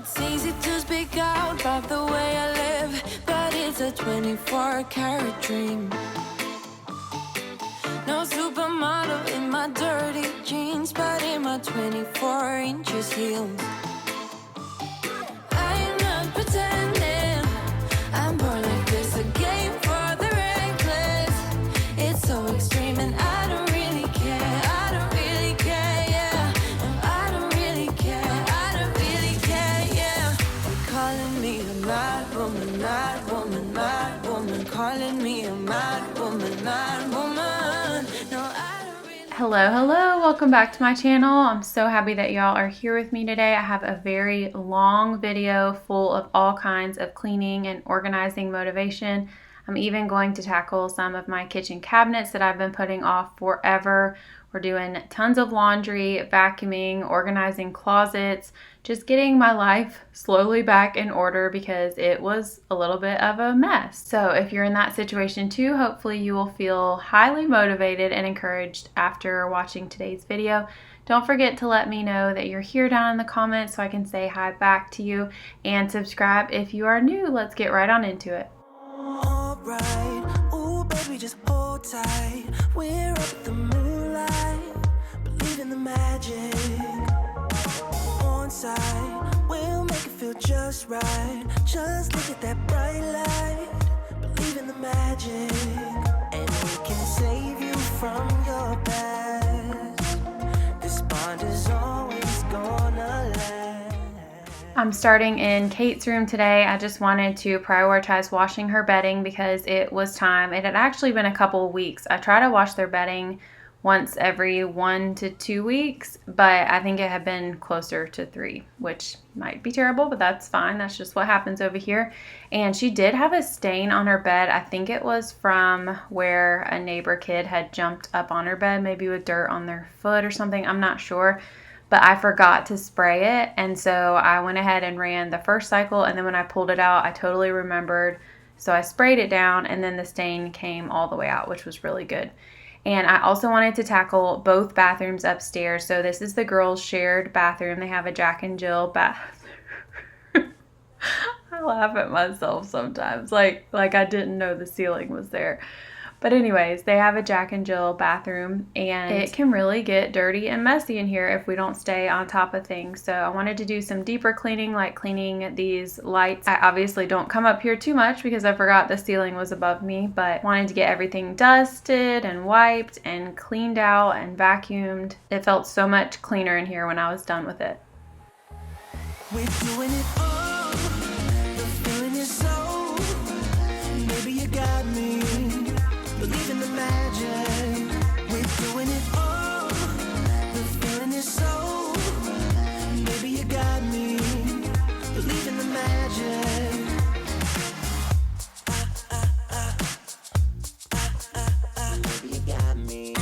It's easy to speak out about the way I live, but it's a 24-karat dream. No supermodel in my dirty jeans, but in my 24 inches heels. I'm not pretending I'm born like this, a game for the reckless. It's so extreme and I don't really care. I don't really care, yeah. No, I don't really care. I don't really care, yeah. They're calling me a mad woman, mad woman, mad woman. Calling me a mad woman, mad woman. No, I don't really. Hello, welcome back to my channel. I'm so happy that y'all are here with me today. I have a very long video full of all kinds of cleaning and organizing motivation. I'm even going to tackle some of my kitchen cabinets that I've been putting off forever. We're doing tons of laundry, vacuuming, organizing closets, just getting my life slowly back in order because it was a little bit of a mess. So if you're in that situation too, hopefully you will feel highly motivated and encouraged after watching today's video. Don't forget to let me know that you're here down in the comments so I can say hi back to you, and subscribe if you are new. Let's get right on into it. Alright, ooh baby, just hold tight. We're up at the moonlight, believe in the magic. On side, we'll make it feel just right. Just look at that bright light, believe in the magic. And we can save you from your past. This bond is always gonna last. I'm starting in Kate's room today. I just wanted to prioritize washing her bedding because it was time. It had actually been a couple of weeks. I try to wash their bedding once every 1 to 2 weeks, but I think it had been closer to 3, which might be terrible, but that's fine. That's just what happens over here. And she did have a stain on her bed. I think it was from where a neighbor kid had jumped up on her bed, maybe with dirt on their foot or something. I'm not sure. But I forgot to spray it, and so I went ahead and ran the first cycle, and then when I pulled it out, I totally remembered. So I sprayed it down, and then the stain came all the way out, which was really good. And I also wanted to tackle both bathrooms upstairs. So this is the girls' shared bathroom. They have a Jack and Jill bathroom. I laugh at myself sometimes, like I didn't know the ceiling was there. But anyways, they have a Jack and Jill bathroom, and it can really get dirty and messy in here if we don't stay on top of things. So I wanted to do some deeper cleaning, like cleaning these lights. I obviously don't come up here too much because I forgot the ceiling was above me, but wanted to get everything dusted and wiped and cleaned out and vacuumed. It felt so much cleaner in here when I was done with it. We're doing it all, the feeling is so, maybe you got me, believe in the magic. We're doing it all, the feeling is so, maybe you got me, believe in the magic. Maybe you got me.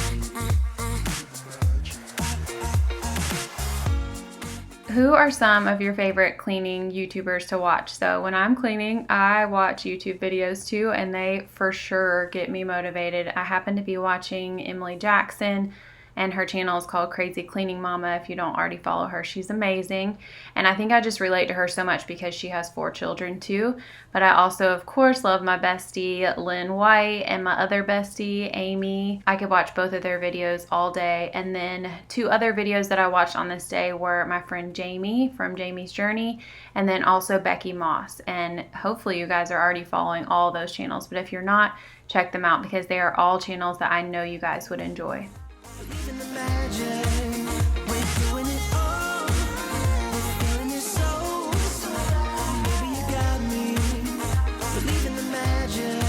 Who are some of your favorite cleaning YouTubers to watch? So when I'm cleaning, I watch YouTube videos too, and they for sure get me motivated. I happen to be watching Emily Jackson, and her channel is called Crazy Cleaning Mama. If you don't already follow her, she's amazing. And I think I just relate to her so much because she has 4 children too. But I also, of course, love my bestie, Lynn White, and my other bestie, Amy. I could watch both of their videos all day. And then 2 other videos that I watched on this day were my friend Jamie from Jamie's Journey, and then also Becky Moss. And hopefully you guys are already following all those channels. But if you're not, check them out because they are all channels that I know you guys would enjoy. Believe in the magic. We're doing it all. The feeling is so. Maybe you got me. Believe in the magic.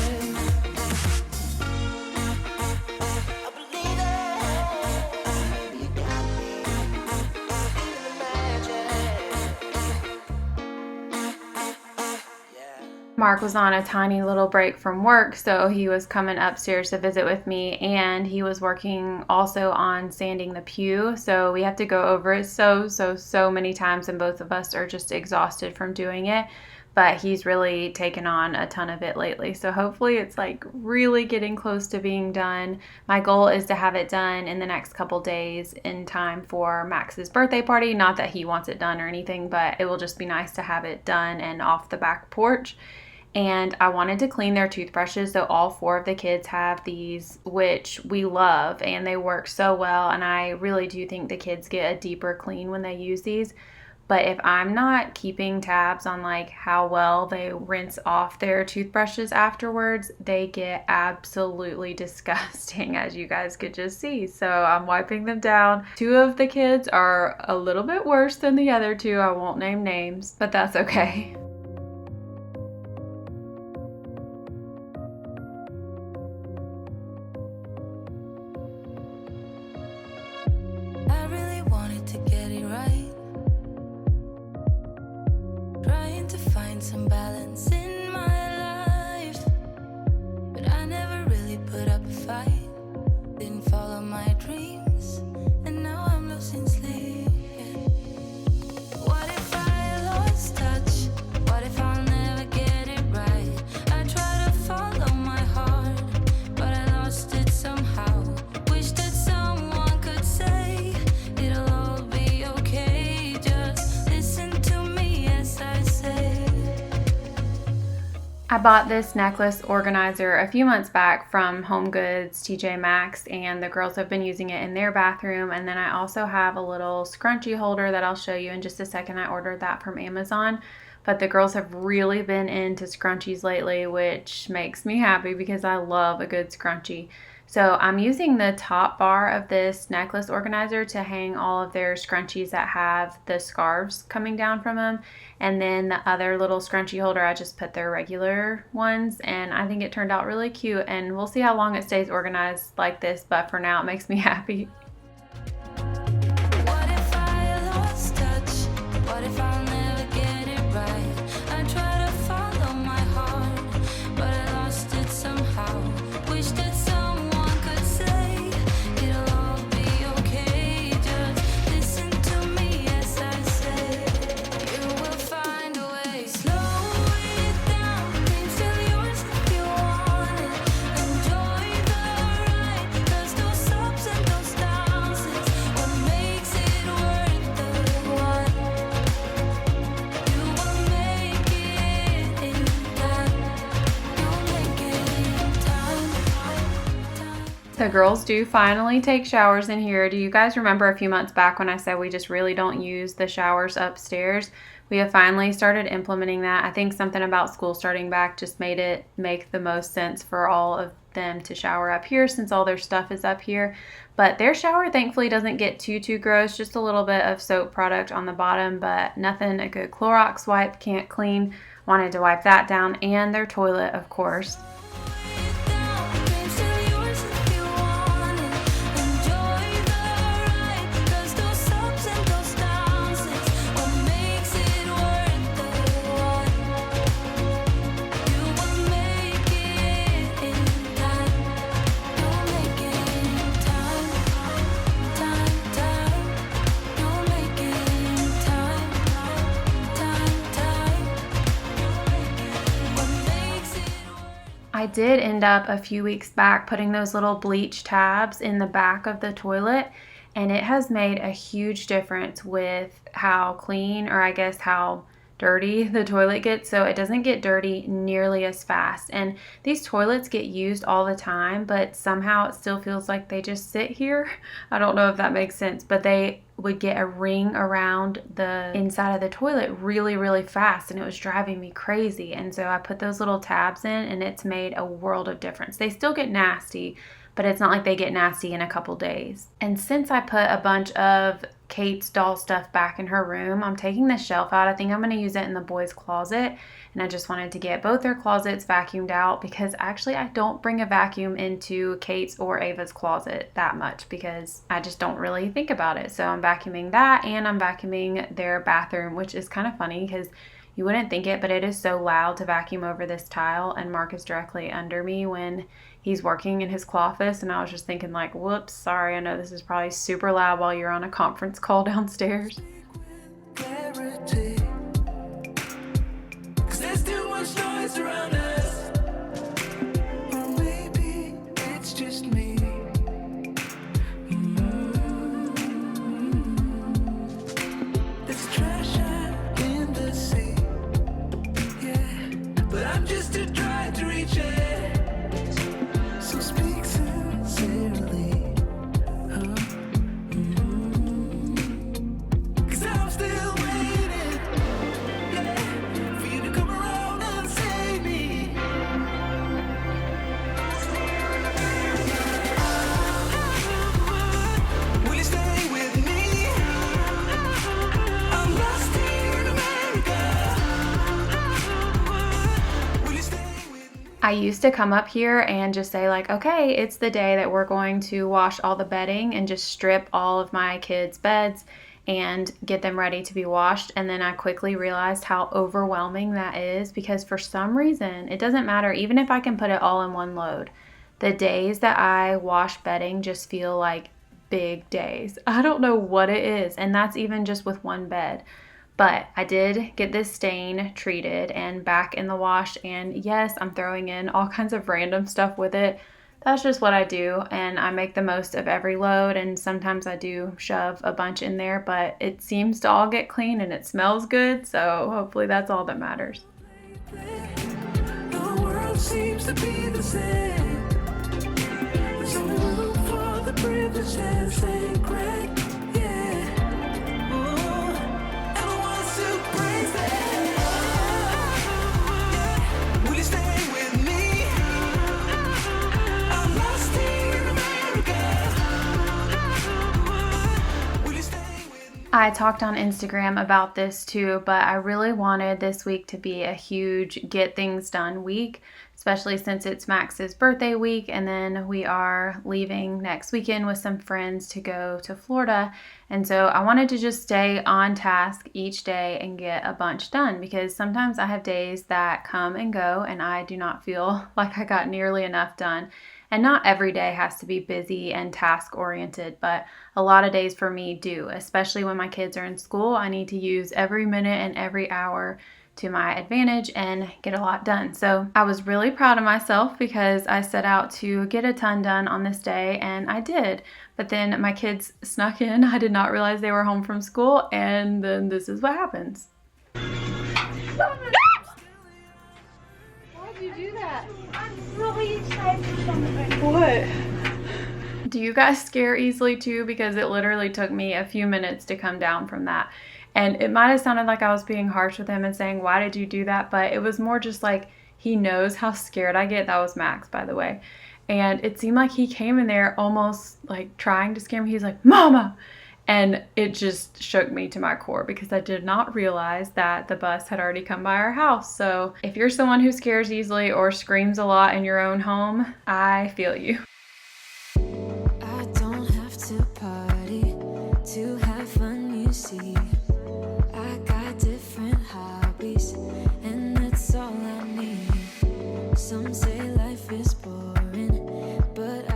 I believe it. Maybe you got me. Believe in the magic. Yeah. Mark was on a tiny little break from work, so he was coming upstairs to visit with me, and he was working also on sanding the pew, so we have to go over it so many times, and both of us are just exhausted from doing it. but he's really taken on a ton of it lately. So hopefully it's like really getting close to being done. My goal is to have it done in the next couple days in time for Max's birthday party. Not that he wants it done or anything, but it will just be nice to have it done and off the back porch. And I wanted to clean their toothbrushes. So all 4 of the kids have these, which we love, and they work so well. And I really do think the kids get a deeper clean when they use these. But if I'm not keeping tabs on like how well they rinse off their toothbrushes afterwards, they get absolutely disgusting, as you guys could just see. So I'm wiping them down. 2 of the kids are a little bit worse than the other 2. I won't name names, but that's okay. I really wanted to get it right. Trying to find some balance in my life, but I never really put up a fight. Didn't follow my dreams, and now I'm losing sleep. What if I lost touch? What if I'll never get it right? I try to follow my heart, but I lost it somehow. Wish that someone could say it'll all be okay. Just listen to me as I say. I bought this necklace organizer a few months back from Home Goods, TJ Maxx, and the girls have been using it in their bathroom. And then I also have a little scrunchie holder that I'll show you in just a second. I ordered that from Amazon. But the girls have really been into scrunchies lately, which makes me happy because I love a good scrunchie. So I'm using the top bar of this necklace organizer to hang all of their scrunchies that have the scarves coming down from them. And then the other little scrunchie holder, I just put their regular ones. And I think it turned out really cute. And we'll see how long it stays organized like this. But for now, it makes me happy. What if I lost touch? What if I'll never get it right? I try to follow my heart, but I lost it somehow. Wish that someone could say it'll all be okay. Just listen to me as I say. You will find a way. Slow it down. Dreams still yours if you want it. Enjoy the ride. 'Cause those ups and those downs is what makes it worth the ride. You will make it in time. You'll make it in time. The girls do finally take showers in here. Do you guys remember a few months back when I said we just really don't use the showers upstairs? We have finally started implementing that. I think something about school starting back just made it make the most sense for all of them to shower up here since all their stuff is up here. But their shower thankfully doesn't get too gross, just a little bit of soap product on the bottom, but nothing a good Clorox wipe can't clean. Wanted to wipe that down, and their toilet, of course. Dreams still yours if you want it. Enjoy the ride. 'Cause those ups and those downs is what makes it worth the ride. You will make it in time. You'll make it in time. You'll make it in time. What makes it worth. I did end up a few weeks back putting those little bleach tabs in the back of the toilet, and it has made a huge difference with how clean, or I guess how dirty the toilet gets. So it doesn't get dirty nearly as fast. And these toilets get used all the time, but somehow it still feels like they just sit here. I don't know if that makes sense, but they would get a ring around the inside of the toilet really fast, and it was driving me crazy. And so I put those little tabs in, and it's made a world of difference. They still get nasty, but it's not like they get nasty in a couple days. And since I put a bunch of Kate's doll stuff back in her room, I'm taking this shelf out. I think I'm going to use it in the boys' closet. And I just wanted to get both their closets vacuumed out, because actually I don't bring a vacuum into Kate's or Ava's closet that much because I just don't really think about it. So I'm vacuuming that, and I'm vacuuming their bathroom, which is kind of funny because you wouldn't think it, but it is so loud to vacuum over this tile, and Mark is directly under me when he's working in his office, and I was just thinking like, whoops, sorry, I know this is probably super loud while you're on a conference call downstairs. Clarity. 'Cause I used to come up here and just say like, okay, it's the day that we're going to wash all the bedding and just strip all of my kids' beds and get them ready to be washed. And then I quickly realized how overwhelming that is, because for some reason, it doesn't matter, even if I can put it all in one load, the days that I wash bedding just feel like big days. I don't know what it is, and that's even just with one bed. But I did get this stain treated and back in the wash, and yes, I'm throwing in all kinds of random stuff with it. That's just what I do, and I make the most of every load, and sometimes I do shove a bunch in there, but it seems to all get clean and it smells good, so hopefully that's all that matters. The world seems to be the same. There's no room for the privileged and sacred. I talked on Instagram about this too, but I really wanted this week to be a huge get things done week, especially since it's Max's birthday week, and then we are leaving next weekend with some friends to go to Florida. And so I wanted to just stay on task each day and get a bunch done, because sometimes I have days that come and go and I do not feel like I got nearly enough done. And not every day has to be busy and task oriented, but a lot of days for me do, especially when my kids are in school. I need to use every minute and every hour to my advantage and get a lot done. So I was really proud of myself because I set out to get a ton done on this day, and I did. But then my kids snuck in. I did not realize they were home from school, and then this is what happens. Why'd you do that? I'm really excited for something. What? Do you guys scare easily too? Because it literally took me a few minutes to come down from that. And it might have sounded like I was being harsh with him and saying, why did you do that? But it was more just like, he knows how scared I get. That was Max, by the way. And it seemed like he came in there almost like trying to scare me. He's like, Mama! And it just shook me to my core because I did not realize that the bus had already come by our house. So if you're someone who scares easily or screams a lot in your own home, I feel you. I don't have to party to have fun, you see. I got different hobbies, and that's all I need. Some say life is boring, but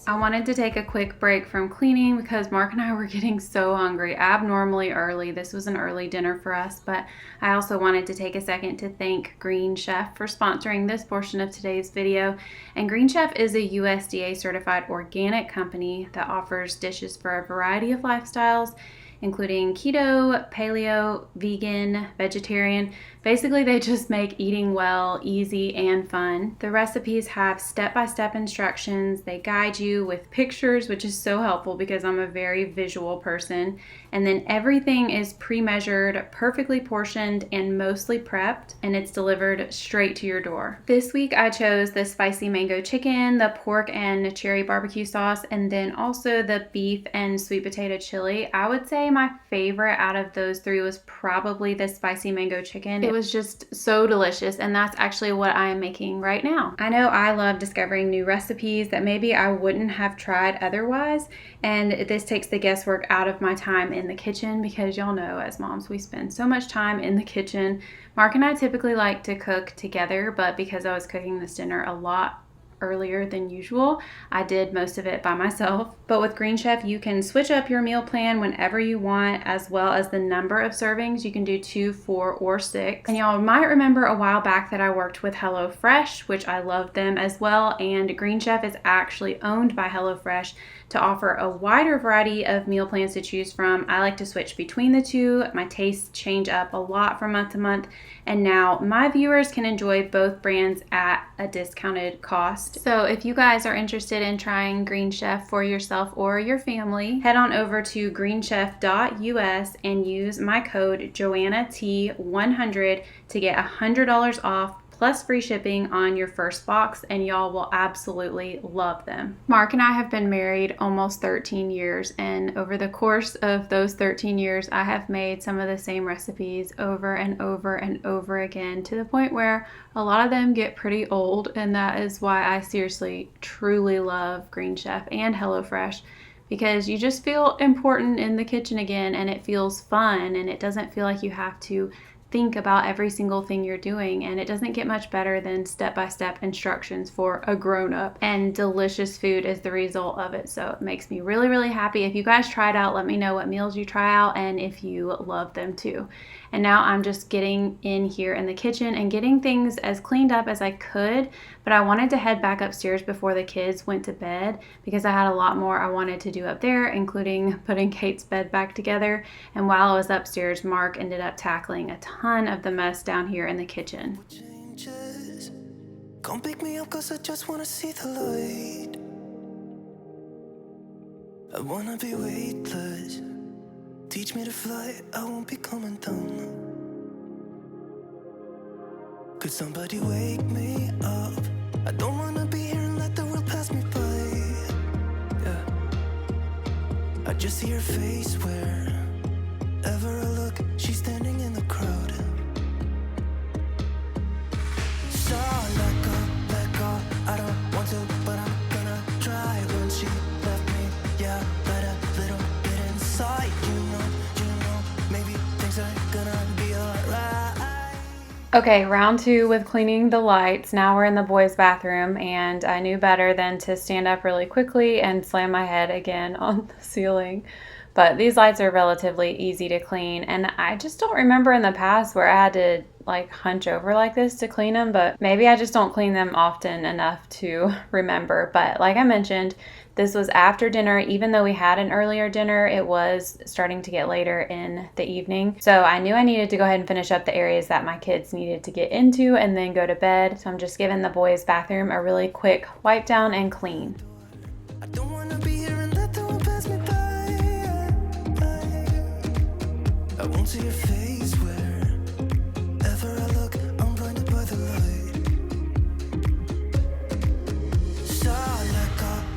I wanted to take a quick break from cleaning because Mark and I were getting so hungry, abnormally early. This was an early dinner for us, but I also wanted to take a second to thank Green Chef for sponsoring this portion of today's video. And Green Chef is a USDA certified organic company that offers dishes for a variety of lifestyles, including keto, paleo, vegan, vegetarian. Basically, they just make eating well easy and fun. The recipes have step-by-step instructions. They guide you with pictures, which is so helpful because I'm a very visual person. And then everything is pre-measured, perfectly portioned, and mostly prepped, and it's delivered straight to your door. This week, I chose the spicy mango chicken, the pork and cherry barbecue sauce, and then also the beef and sweet potato chili. I would say my favorite out of those three was probably the spicy mango chicken. It was just so delicious, and that's actually what I am making right now. I know I love discovering new recipes that maybe I wouldn't have tried otherwise, and this takes the guesswork out of my time in the kitchen because y'all know as moms we spend so much time in the kitchen. Mark and I typically like to cook together, but because I was cooking this dinner a lot earlier than usual, I did most of it by myself. But with Green Chef, you can switch up your meal plan whenever you want, as well as the number of servings. You can do 2, 4, or 6. And y'all might remember a while back that I worked with HelloFresh, which I love them as well. And Green Chef is actually owned by HelloFresh to offer a wider variety of meal plans to choose from. I like to switch between the two. My tastes change up a lot from month to month, and now my viewers can enjoy both brands at a discounted cost. So if you guys are interested in trying Green Chef for yourself or your family, head on over to greenchef.us and use my code JoannaT100 to get $100 off plus free shipping on your first box, and y'all will absolutely love them. Mark and I have been married almost 13 years, and over the course of those 13 years, I have made some of the same recipes over and over and over again, to the point where a lot of them get pretty old, and that is why I seriously, truly love Green Chef and HelloFresh, because you just feel important in the kitchen again, and it feels fun, and it doesn't feel like you have to think about every single thing you're doing, and it doesn't get much better than step-by-step instructions for a grown-up, and delicious food is the result of it. So it makes me really, really happy. If you guys try it out, let me know what meals you try out and if you love them too. And now I'm just getting in here in the kitchen and getting things as cleaned up as I could, but I wanted to head back upstairs before the kids went to bed because I had a lot more I wanted to do up there, including putting Kate's bed back together. And while I was upstairs, Mark ended up tackling a ton of the mess down here in the kitchen. Changes. Come pick me up 'cause I just wanna see the light. I wanna be weightless. Teach me to fly, I won't be coming down. Could somebody wake me up? I don't wanna be here and let the world pass me by. Yeah. I just see her face wherever I look. She's standing in the crowd. So let go, I don't want to, but I'm gonna try. When she left me, yeah, let a little bit inside. You know, maybe things are gonna be alright. Okay, round 2 with cleaning the lights. Now we're in the boys' bathroom, and I knew better than to stand up really quickly and slam my head again on the ceiling. But these lights are relatively easy to clean, and I just don't remember in the past where I had to like hunch over like this to clean them, but maybe I just don't clean them often enough to remember. But like I mentioned, this was after dinner. Even though we had an earlier dinner, it was starting to get later in the evening. So I knew I needed to go ahead and finish up the areas that my kids needed to get into and then go to bed. So I'm just giving the boys' bathroom a really quick wipe down and clean. I don't wanna be here and let the world pass me by. I won't see your face wherever I look. I'm blinded by the light. So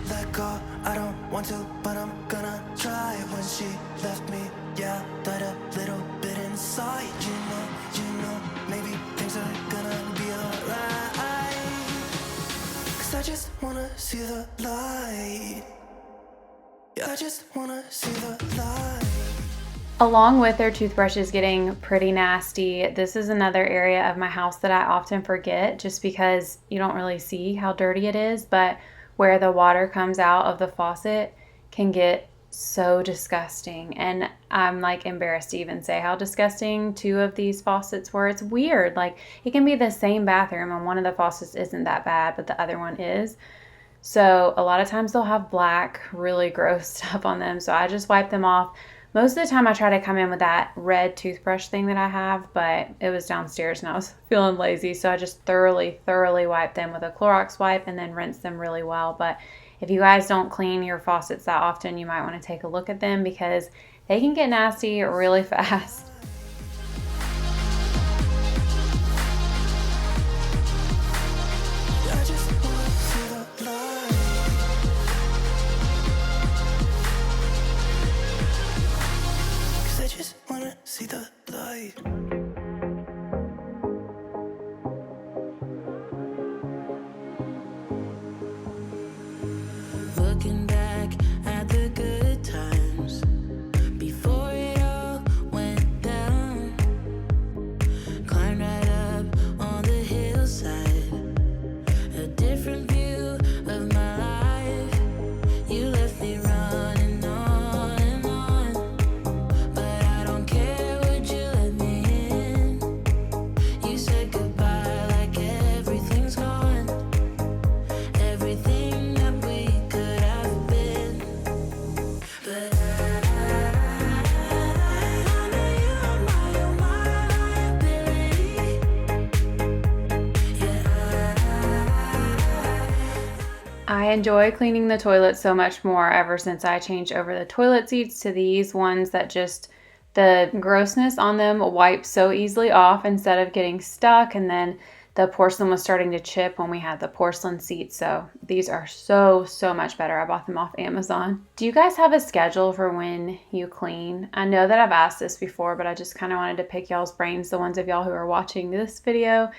let go, I don't want to, but I'm gonna try. When she left me, yeah, died a little bit inside. You know, maybe things are gonna be alright. 'Cause I just wanna see the light. Yeah, I just wanna see the light. Along with their toothbrushes getting pretty nasty, this is another area of my house that I often forget just because you don't really see how dirty it is, but where the water comes out of the faucet can get so disgusting. And I'm like embarrassed to even say how disgusting 2 of these faucets were. It's weird. Like it can be the same bathroom and one of the faucets isn't that bad, but the other one is. So a lot of times they'll have black, really gross stuff on them. So I just wipe them off. Most of the time I try to come in with that red toothbrush thing that I have, but it was downstairs and I was feeling lazy. So I just thoroughly wipe them with a Clorox wipe and then rinse them really well. But if you guys don't clean your faucets that often, you might want to take a look at them because they can get nasty really fast. I just wanna see the light. I just wanna see the light. Looking back at the good times before it all went down. Climbed right up on the hillside, a different view of my life. You left me running on and on, but I don't care, would you let me in? You said goodbye like everything's gone, everything that we could have been. But I know you're my liability. I enjoy cleaning the toilet so much more ever since I changed over the toilet seats to these ones that just, the grossness on them wipes so easily off instead of getting stuck and then the porcelain was starting to chip when we had the porcelain seats. So these are so much better. I bought them off Amazon. Do you guys have a schedule for when you clean? I know that I've asked this before, but I just kind of wanted to pick y'all's brains, the ones of y'all who are watching this video.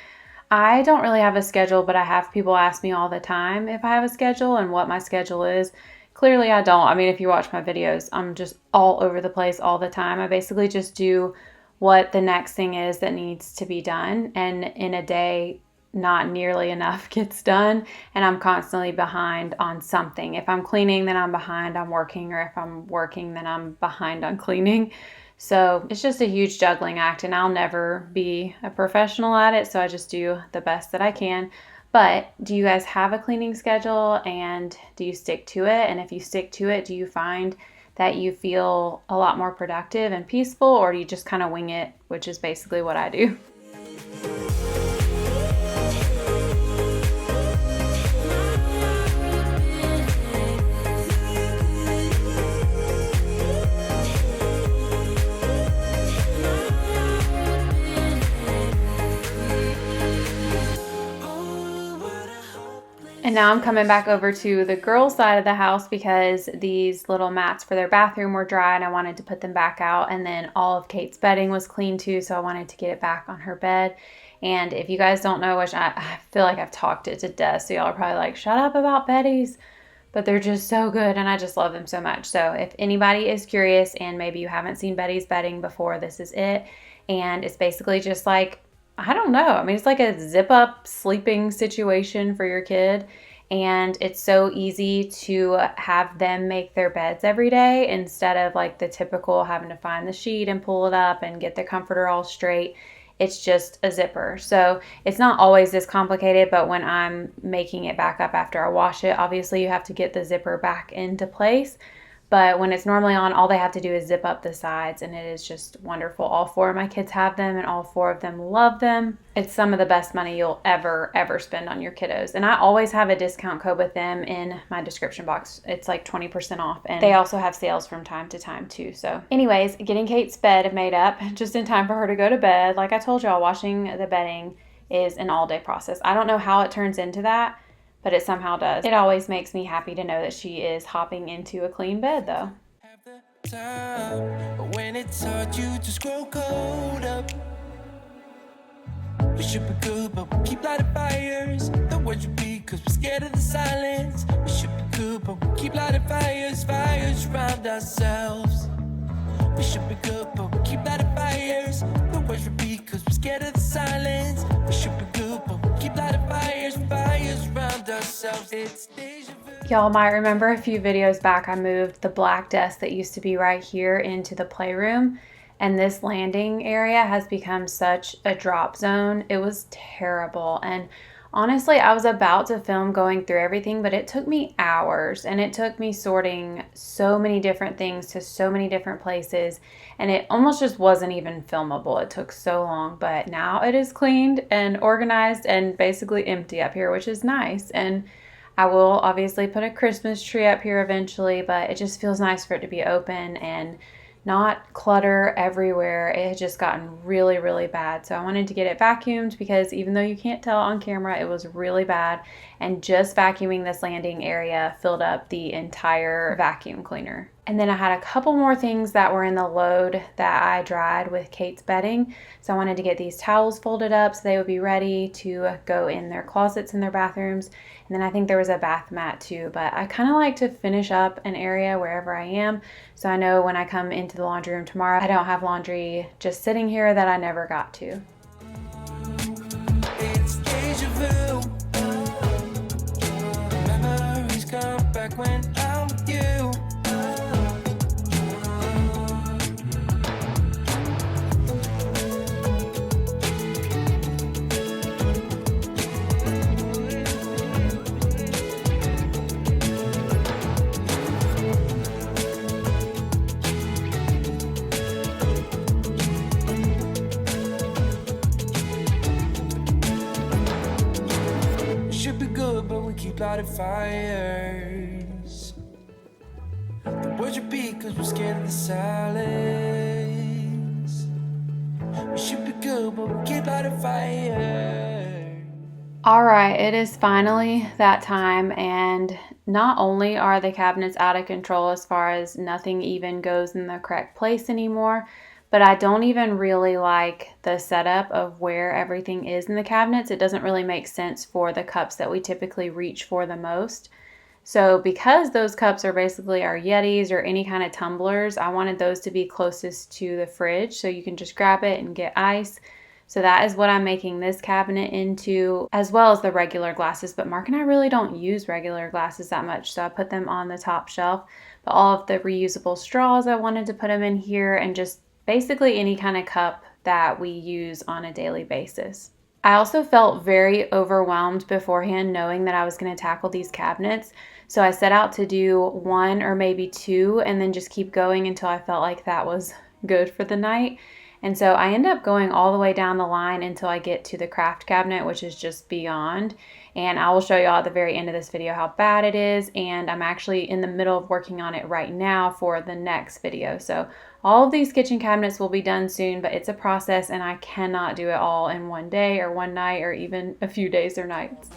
I don't really have a schedule, but I have people ask me all the time if I have a schedule and what my schedule is. Clearly I don't. I mean, if you watch my videos, I'm just all over the place all the time. I basically just do what the next thing is that needs to be done. And in a day, not nearly enough gets done. And I'm constantly behind on something. If I'm cleaning, then I'm behind on working. Or if I'm working, then I'm behind on cleaning. So it's just a huge juggling act. And I'll never be a professional at it. So I just do the best that I can. But do you guys have a cleaning schedule, and do you stick to it? And if you stick to it, do you find that you feel a lot more productive and peaceful, or do you just kind of wing it, which is basically what I do? And now I'm coming back over to the girls' side of the house because these little mats for their bathroom were dry and I wanted to put them back out. And then all of Kate's bedding was clean too, so I wanted to get it back on her bed. And if you guys don't know, which I feel like I've talked it to death, so y'all are probably like, shut up about beddies. But they're just so good and I just love them so much. So if anybody is curious and maybe you haven't seen Betty's bedding before, this is it. And it's basically just like, I don't know. I mean, it's like a zip up sleeping situation for your kid. And it's so easy to have them make their beds every day instead of like the typical having to find the sheet and pull it up and get the comforter all straight. It's just a zipper. So it's not always this complicated, but when I'm making it back up after I wash it, obviously you have to get the zipper back into place. But when it's normally on, all they have to do is zip up the sides, and it is just wonderful. All 4 of my kids have them, and all 4 of them love them. It's some of the best money you'll ever spend on your kiddos. And I always have a discount code with them in my description box. It's like 20% off, and they also have sales from time to time too. So anyways, getting Kate's bed made up just in time for her to go to bed. Like I told y'all, washing the bedding is an all-day process. I don't know how it turns into that, but it somehow does. It always makes me happy to know that she is hopping into a clean bed though. But when it's hard, you just grow cold up. We should be good, but we keep lighting fires. The words repeat, cause we're scared of the silence. We should be good, but we keep lighting fires around ourselves. We should be good, but we keep lighting fires. The words repeat, cause we're scared of the silence. We should be good, but we keep lighting fires around ourselves. It's deja vu. Y'all might remember a few videos back, I moved the black desk that used to be right here into the playroom. And this landing area has become such a drop zone. It was terrible. And honestly, I was about to film going through everything, but it took me hours, and it took me sorting so many different things to so many different places, and it almost just wasn't even filmable. It took so long, but now it is cleaned and organized and basically empty up here, which is nice. And I will obviously put a Christmas tree up here eventually, but it just feels nice for it to be open and not clutter everywhere. It had just gotten really bad. So I wanted to get it vacuumed because even though you can't tell on camera, it was really bad. And just vacuuming this landing area filled up the entire vacuum cleaner. And then I had a couple more things that were in the load that I dried with Kate's bedding. So I wanted to get these towels folded up so they would be ready to go in their closets in their bathrooms. And then I think there was a bath mat too, but I kind of like to finish up an area wherever I am. So I know when I come into the laundry room tomorrow, I don't have laundry just sitting here that I never got to. It's deja vu. Memories come back when I'm with you. Lighted fires. The words repeat cause we're scared of the silence. We should be good, but we keep lighting fires. All right, it is finally that time, and not only are the cabinets out of control as far as nothing even goes in the correct place anymore, but I don't even really like the setup of where everything is in the cabinets. It doesn't really make sense for the cups that we typically reach for the most. So because those cups are basically our Yetis or any kind of tumblers, I wanted those to be closest to the fridge so you can just grab it and get ice. So that is what I'm making this cabinet into, as well as the regular glasses. But Mark and I really don't use regular glasses that much, so I put them on the top shelf. But all of the reusable straws, I wanted to put them in here, and just basically any kind of cup that we use on a daily basis. I also felt very overwhelmed beforehand knowing that I was going to tackle these cabinets. So I set out to do one or maybe two and then just keep going until I felt like that was good for the night. And so I end up going all the way down the line until I get to the craft cabinet, which is just beyond. And I will show you all at the very end of this video how bad it is. And I'm actually in the middle of working on it right now for the next video. So all of these kitchen cabinets will be done soon, but it's a process and I cannot do it all in one day or one night or even a few days or nights.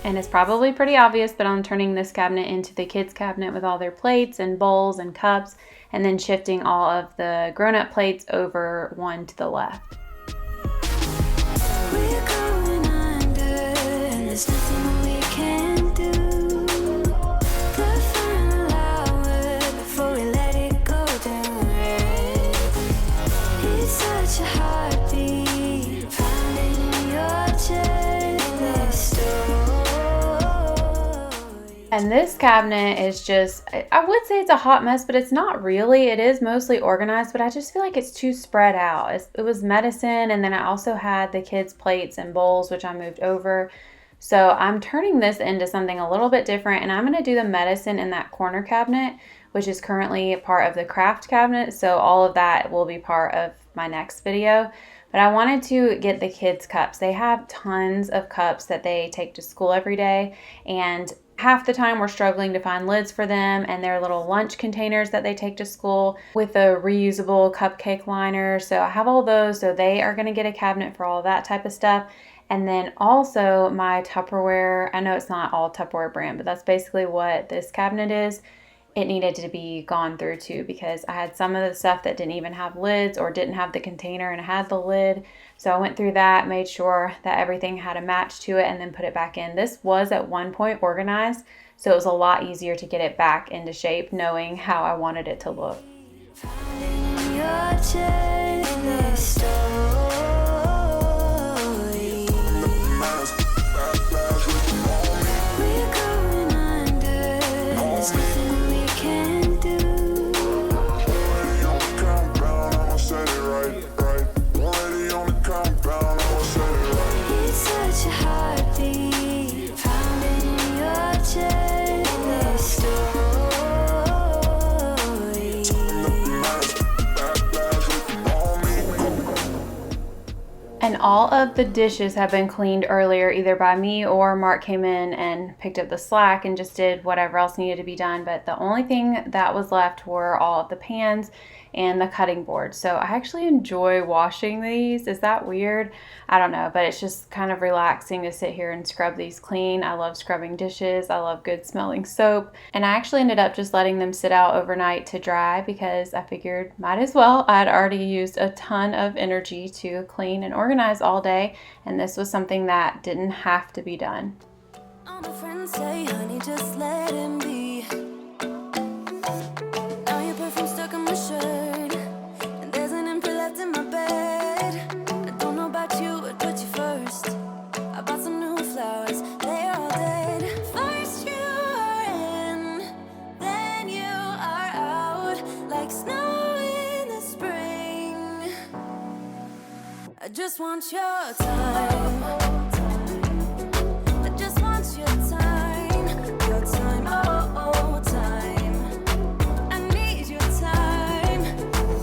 And it's probably pretty obvious, but I'm turning this cabinet into the kids cabinet with all their plates and bowls and cups, and then shifting all of the grown-up plates over one to the left. And this cabinet is just, I would say it's a hot mess, but it's not really. It is mostly organized, but I just feel like it's too spread out. It was medicine, and then I also had the kids' plates and bowls, which I moved over. So I'm turning this into something a little bit different, and I'm going to do the medicine in that corner cabinet, which is currently part of the craft cabinet. So all of that will be part of my next video. But I wanted to get the kids' cups. They have tons of cups that they take to school every day, and half the time we're struggling to find lids for them, and their little lunch containers that they take to school with a reusable cupcake liner. So I have all those, so they are going to get a cabinet for all that type of stuff. And then also my Tupperware, I know it's not all Tupperware brand, but that's basically what this cabinet is. It needed to be gone through too, because I had some of the stuff that didn't even have lids or didn't have the container and had the lid. So I went through that, made sure that everything had a match to it, and then put it back in. This was at one point organized, so it was a lot easier to get it back into shape knowing how I wanted it to look. And all of the dishes have been cleaned earlier, either by me or Mark came in and picked up the slack and just did whatever else needed to be done. But the only thing that was left were all of the pans and the cutting board. So I actually enjoy washing these. Is that weird? I don't know, but it's just kind of relaxing to sit here and scrub these clean. I love scrubbing dishes. I love good smelling soap. And I actually ended up just letting them sit out overnight to dry because I figured might as well. I'd already used a ton of energy to clean and organize all day, and this was something that didn't have to be done. All my friends say, honey, just let him be. Now your perfume stuck on my shirt, and there's an imprint left in my bed. I don't know about you, but put you first. I bought some new flowers, they're all dead. First you are in, then you are out, like snow in the spring. just want your time. I just want your time. Your time, oh, time. I need your time.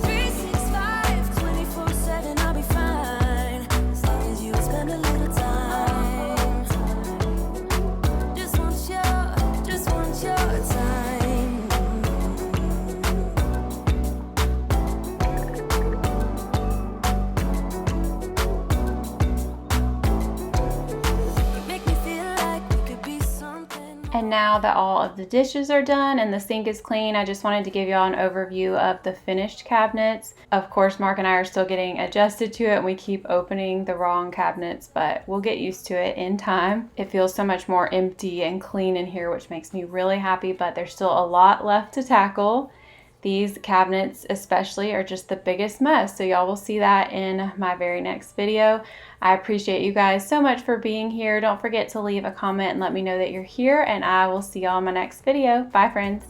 365, 24/7, I'll be fine. As long as you spend a little time. Just want your time. Make me feel like we could be something. And now that all of the dishes are done and the sink is clean, I just wanted to give y'all an overview of the finished cabinets. Of course, Mark and I are still getting adjusted to it and we keep opening the wrong cabinets, but we'll get used to it in time. It feels so much more empty and clean in here, which makes me really happy, but there's still a lot left to tackle. These cabinets especially are just the biggest mess, so y'all will see that in my very next video. I appreciate you guys so much for being here. Don't forget to leave a comment and let me know that you're here, and I will see y'all in my next video. Bye, friends.